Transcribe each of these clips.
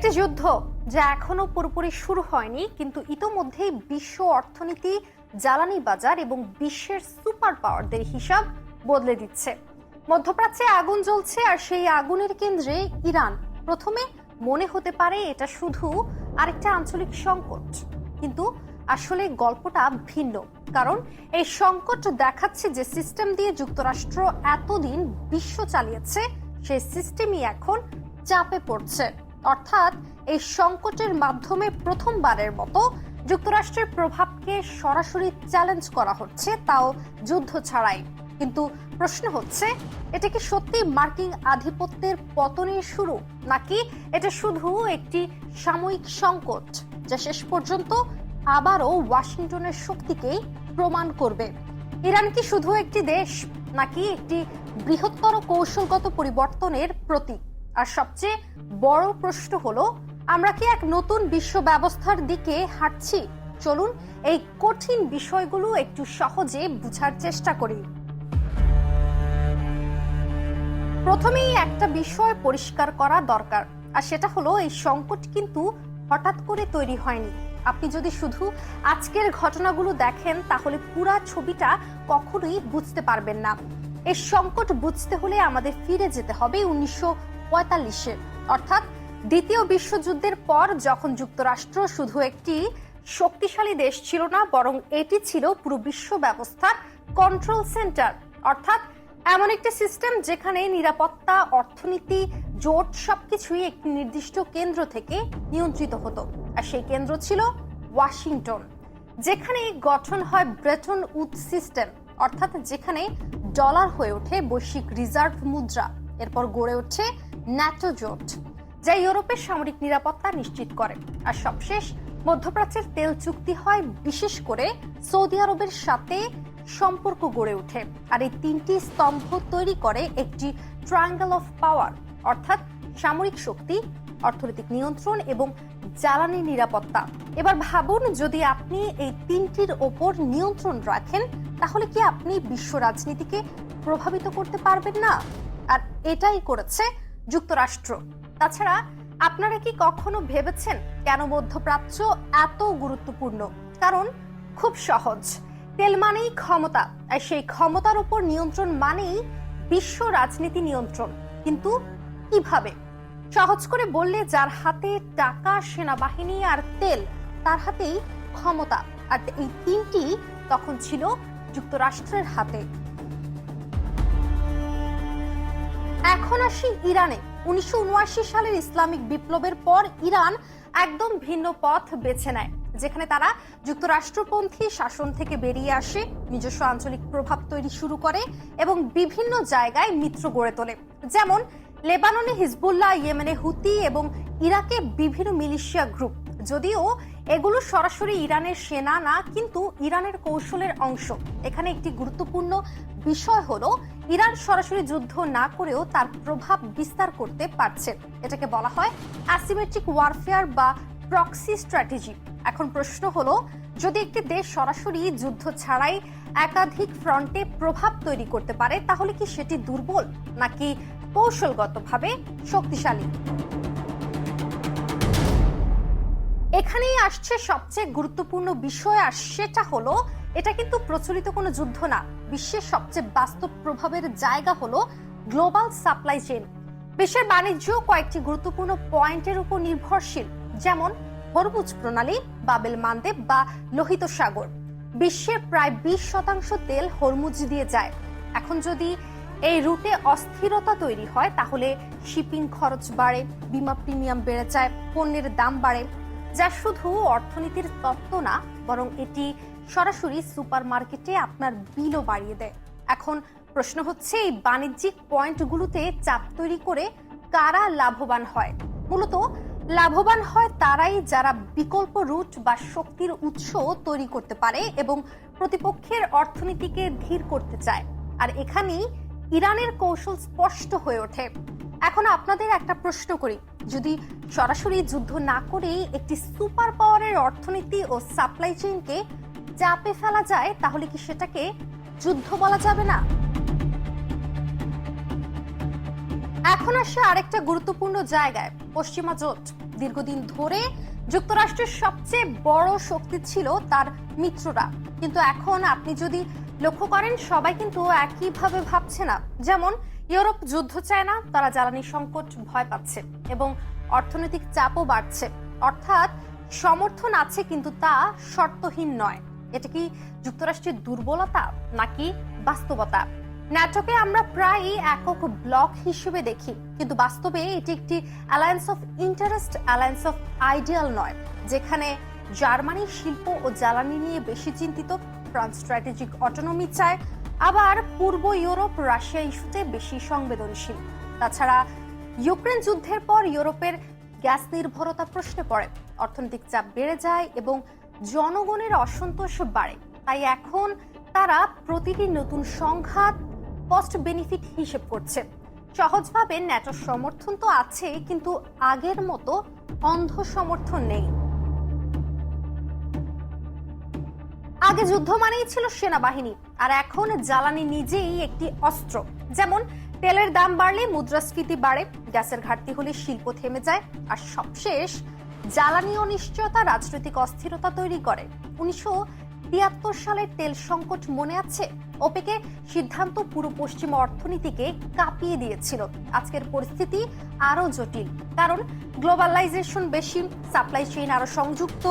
একটি যুদ্ধ যা এখনো পুরোপুরি শুরু হয়নি, কিন্তু ইতোমধ্যেই বিশ্ব অর্থনীতি, জ্বালানি বাজার এবং বিশ্বের সুপার পাওয়ারদের হিসাব বদলে দিচ্ছে। মধ্যপ্রাচ্যে আগুন জ্বলছে, আর সেই আগুনের কেন্দ্রে ইরান। প্রথমে মনে হতে পারে এটা শুধু আরেকটা আঞ্চলিক সংকট, কিন্তু আসলে গল্পটা ভিন্ন। কারণ এই সংকট দেখাচ্ছে যে সিস্টেম দিয়ে যুক্তরাষ্ট্র এতদিন বিশ্ব চালিয়েছে, সেই সিস্টেমই এখন চাপে পড়ছে। অর্থাৎ এই সংকটের মাধ্যমে প্রথমবারের মতো যুক্তরাষ্ট্রের প্রভাবকে সরাসরি চ্যালেঞ্জ করা হচ্ছে, তাও যুদ্ধ ছাড়াই। কিন্তু প্রশ্ন হচ্ছে, এটা কি সত্যি মার্কিন আধিপত্যের পতনের শুরু, নাকি এটা শুধু একটি সাময়িক সংকট যা শেষ পর্যন্ত আবারও ওয়াশিংটনের শক্তিকে প্রমাণ করবে? ইরান কি শুধু একটি দেশ, নাকি একটি বৃহত্তর কৌশলগত পরিবর্তনের প্রতীক? আর সবচেয়ে বড় প্রশ্ন হলো, আমরা কি এক নতুন বিশ্ব ব্যবস্থার দিকে হাঁটছি? চলুন এই কঠিন বিষয়গুলো একটু সহজে বুঝার চেষ্টা করি। প্রথমেই একটা বিষয় পরিষ্কার করা দরকার, আর সেটা হলো এই সংকট কিন্তু হঠাৎ করে তৈরি হয়নি। আপনি যদি শুধু আজকের ঘটনাগুলো দেখেন, তাহলে পুরা ছবিটা কখনোই বুঝতে পারবেন না। এই সংকট বুঝতে হলে আমাদের ফিরে যেতে হবে 1945-এ, অর্থাৎ দ্বিতীয় বিশ্বযুদ্ধের পর, যখন যুক্তরাষ্ট্র শুধু একটি শক্তিশালী দেশ ছিল না, বরং এটি ছিল পুরো বিশ্ব ব্যবস্থার কন্ট্রোল সেন্টার। অর্থাৎ এমন একটি সিস্টেম যেখানে নিরাপত্তা, অর্থনীতি, জোট সবকিছুই একটি নির্দিষ্ট কেন্দ্র থেকে নিয়ন্ত্রিত হতো। আর সেই কেন্দ্র ছিল ওয়াশিংটন, যেখানে গঠন হয় ব্রেটন উডস সিস্টেম, অর্থাৎ যেখানে ডলার হয়ে ওঠে বৈশ্বিক রিজার্ভ মুদ্রা। এরপর গড়ে ওঠে ন্যাটো জোট, যা ইউরোপের সামরিক নিরাপত্তা নিশ্চিত করে। আর সবশেষ মধ্যপ্রাচ্যের তেল চুক্তি হয়, বিশেষ করে সৌদি আরবের সাথে সম্পর্ক গড়ে ওঠে। আর এই তিনটি স্তম্ভ তৈরি করে একটি ট্রায়াঙ্গেল অফ পাওয়ার, অর্থাৎ সামরিক শক্তি, অর্থনৈতিক নিয়ন্ত্রণ এবং জ্বালানি নিরাপত্তা। এবার ভাবুন, যদি আপনি এই তিনটির ওপর নিয়ন্ত্রণ রাখেন, তাহলে কি আপনি বিশ্ব রাজনীতিকে প্রভাবিত করতে পারবেন না? আর এটাই করেছে যুক্তরাষ্ট্র। তাছাড়া আপনারা কি কখনো ভেবেছেন কেন মধ্যপ্রাচ্য এত গুরুত্বপূর্ণ? কারণ খুব সহজ, তেল মানেই ক্ষমতা, আর সেই ক্ষমতার উপর নিয়ন্ত্রণ মানেই বিশ্ব রাজনীতি নিয়ন্ত্রণ। কিন্তু কিভাবে? সহজ করে বললে, যার হাতে টাকা, সেনাবাহিনী আর তেল, তার হাতেই ক্ষমতা। আর এই তিনটি তখন ছিল যুক্তরাষ্ট্রের হাতে। এখন আসি ইরানে। 1979 সালের ইসলামিক বিপ্লবের পর ইরান একদম ভিন্ন পথ বেছে নেয়, যেখানে তারা যুক্তরাষ্ট্রপন্থী শাসন থেকে বেরিয়ে আসে, নিজস্ব আঞ্চলিক প্রভাব তৈরি শুরু করে এবং বিভিন্ন জায়গায় মিত্র গড়ে তোলে। যেমন লেবাননে হিজবুল্লাহ, ইয়েমেনে হুতি এবং ইরাকে বিভিন্ন মিলিশিয়া গ্রুপ। যদিও এগুলো সরাসরি ইরানের সেনা না, কিন্তু ইরানের কৌশলের অংশ। এখানে একটি গুরুত্বপূর্ণ বিষয় হলো, ইরান সরাসরি যুদ্ধ না করেও তার প্রভাব বিস্তার করতে পারছে। এটাকে বলা হয় অ্যাসিমেট্রিক ওয়ারফেয়ার বা প্রক্সি স্ট্র্যাটেজি। এখন প্রশ্ন হলো, যদি একটি দেশ সরাসরি যুদ্ধ ছাড়াই একাধিক ফ্রন্টে প্রভাব তৈরি করতে পারে, তাহলে কি সেটি দুর্বল, নাকি কৌশলগতভাবে শক্তিশালী? এখানেই আসছে সবচেয়ে গুরুত্বপূর্ণ বিষয়, আর সেটা হলো, এটা কিন্তু প্রচলিত কোনো যুদ্ধ না। বিশ্বের সবচেয়ে বাস্তব প্রভাবের জায়গা হলো গ্লোবাল সাপ্লাই চেইন। বিশ্বের বাণিজ্য কয়েকটি গুরুত্বপূর্ণ পয়েন্টের উপর নির্ভরশীল, যেমন হরমুজ প্রণালী, বাবেল মানদেব বা লোহিত সাগর। বিশ্বের প্রায় 20% তেল হরমুজ দিয়ে যায়। এখন যদি এই রুটে অস্থিরতা তৈরি হয়, তাহলে শিপিং খরচ বাড়ে, বিমা প্রিমিয়াম বেড়ে যায়, পণ্যের দাম বাড়ে, যা শুধু অর্থনীতির তত্ত্ব না, বরং এটি সরাসরি সুপারমার্কেটে আপনার বিলও বাড়িয়ে দেয়। এখন প্রশ্ন হচ্ছে, এই বাণিজ্যিক পয়েন্টগুলোতে চাপ তৈরি করে কারা লাভবান হয়? মূলত লাভবান হয় তারাই যারা বিকল্প রুট বা শক্তির উৎস তৈরি করতে পারে এবং প্রতিপক্ষের অর্থনীতিকে ধীর করতে চায়। আর এখানেই ইরানের কৌশল স্পষ্ট হয়ে ওঠে। এখন আপনাদের একটা প্রশ্ন করি, যদি সরাসরি যুদ্ধ না করেই একটি সুপার পাওয়ারের অর্থনীতি ও সাপ্লাই চেইনকে চাপে ফেলা যায়, তাহলে কি সেটাকে যুদ্ধ বলা যাবে না? এখন আসে আরেকটা গুরুত্বপূর্ণ জায়গায়, পশ্চিমা জোট। দীর্ঘদিন ধরে যুক্তরাষ্ট্রের সবচেয়ে বড় শক্তি ছিল তার মিত্ররা, কিন্তু এখন আপনি যদি লক্ষ্য করেন সবাই কিন্তু একইভাবে ভাবছে না। যেমন ইউরোপ যুদ্ধ চায় না, তারা জ্বালানি সংকট ভয় পাচ্ছে এবং অর্থনৈতিক চাপও বাড়ছে। অর্থাৎ সমর্থন আছে কিন্তু তা শর্তহীন নয়। এটা কি যুক্তরাষ্ট্রের দুর্বলতা নাকি বাস্তবতা? ন্যাটোকে আমরা প্রায়ই একক ব্লক হিসেবে দেখি, কিন্তু বাস্তবে এটি একটি alliance of interest, alliance of ideal নয়। যেখানে জার্মানি শিল্প ও জ্বালানি নিয়ে বেশি চিন্তিত, ফ্রান্স স্ট্র্যাটেজিক অটোনমি চায়, আবার পূর্ব ইউরোপ রাশিয়া ইস্যুতে বেশি সংবেদনশীল। তাছাড়া ইউক্রেন যুদ্ধের পর ইউরোপের গ্যাস নির্ভরতা প্রশ্নে পড়ে, অর্থনৈতিক চাপ বেড়ে যায় এবং জনগণের অসন্তোষ বাড়ে। তাই এখন তারা প্রতিটি নতুন সংঘাত কস্ট বেনিফিট হিসেব করছে। সহজভাবে ন্যাটোর সমর্থন তো আছে, কিন্তু আগের মতো অন্ধ সমর্থন নেই। আগে যুদ্ধ মানেই ছিল সেনাবাহিনী, আর এখন জ্বালানি নিজেই একটি অস্ত্র। যেমন তেলের দাম বাড়লে মুদ্রাস্ফীতি বাড়ে, গ্যাসের ঘাটতি হলে শিল্প থেমে যায়, আর সবশেষ জ্বালানি অনিশ্চয়তা রাজনৈতিক অস্থিরতা তৈরি করে। 1973 সালের তেল সংকট মনে আছে? ওপেকের সিদ্ধান্ত পুরো পশ্চিমা অর্থনীতিকে কাঁপিয়ে দিয়েছিল। আজকের পরিস্থিতি আরো জটিল, কারণ গ্লোবালাইজেশন বেশি, সাপ্লাই চেইন আরো সংযুক্ত,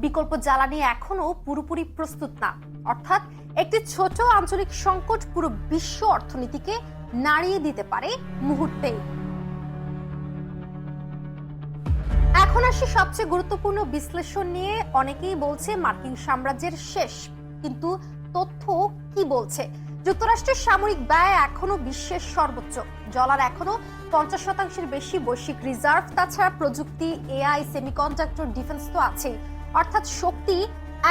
বিকল্প জ্বালানি এখনো পুরোপুরি প্রস্তুত না। অর্থাৎ একটি ছোট আঞ্চলিক সংকট পুরো বিশ্ব অর্থনীতিকে নাড়িয়ে দিতে পারে মুহূর্তেই। এখন আসি সবচেয়ে গুরুত্বপূর্ণ বিশ্লেষণ নিয়ে। অনেকেই বলছে মার্কিন সাম্রাজ্যের শেষ, কিন্তু তথ্য কি বলছে? যুক্তরাষ্ট্রের সামরিক ব্যয় এখনো বিশ্বের সর্বোচ্চ, ডলার এখনো 50% বেশি বৈশ্বিক রিজার্ভ, তাছাড়া প্রযুক্তি, এআই, সেমিকন্ডাক্টর, ডিফেন্স তো আছেই। অর্থাৎ শক্তি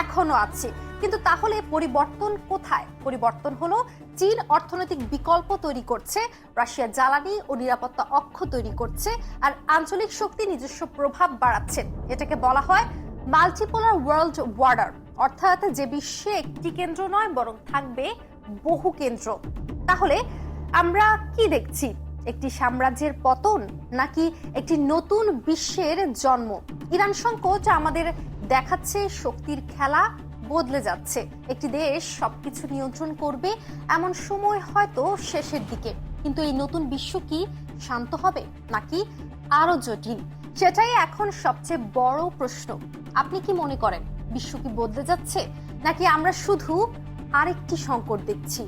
এখনো আছে, কিন্তু তাহলে পরিবর্তন কোথায়? পরিবর্তন হলো চীন অর্থনৈতিক বিকল্প তৈরি করছে, রাশিয়া জ্বালানি ও নিরাপত্তা অক্ষ তৈরি করছে, আর আঞ্চলিক শক্তি নিজস্ব প্রভাব বাড়াচ্ছে। এটাকে বলা হয় মাল্টিপোলার ওয়ার্ল্ড অর্ডার, অর্থাৎ যে বিশ্বে একটি কেন্দ্র নয় বরং থাকবে বহু কেন্দ্র। তাহলে আমরা কি দেখছি? একটি সাম্রাজ্যের পতন নাকি একটি নতুন বিশ্বের জন্ম? ইরান সংকট আমাদের দেখাচ্ছে শক্তির খেলা বদলে যাচ্ছে। একটি দেশ সবকিছু নিয়ন্ত্রণ করবে এমন সময় হয়তো শেষের দিকে, কিন্তু এই নতুন বিশ্ব কি শান্ত হবে নাকি আরো জটিল? সেটাই এখন সবচেয়ে বড় প্রশ্ন। আপনি কি মনে করেন বিশ্ব কি বদলে যাচ্ছে, নাকি আমরা শুধু আরেকটি সংকট দেখছি?